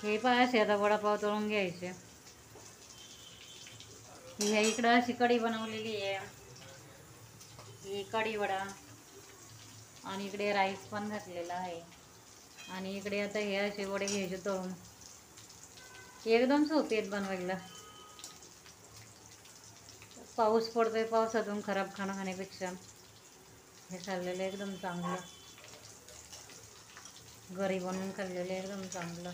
हे पहा असे आता वडापाव तळून घ्यायचे. ह्या इकडं अशी कढी बनवलेली आहे, ही कढी वडा. आणि इकडे राईस पण घातलेला आहे. आणि इकडे आता हे असे वडे घ्यायचे तळून. एकदम सोपे आहेत बनवायला. पाऊस पडतोय, पावसातून खराब खाणं खाण्यापेक्षा हे खाल्लेलं एकदम चांगलं. घरी बनवून खाल्लेलं एकदम चांगलं.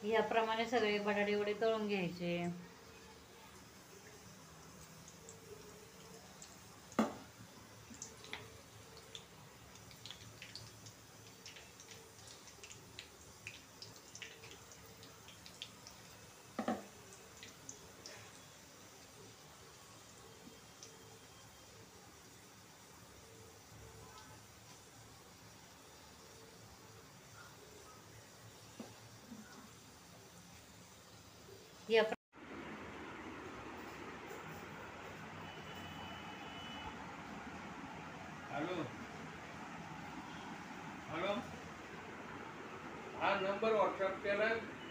याप्रमाणे सगळे बटाटे वडे तळून घ्यायचे. या हॅलो हॅलो, हा नंबर व्हॉट्सअप केला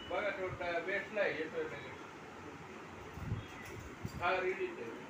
बघा, तो बेस्टला येतोय लगेच. हा रेडी आहे.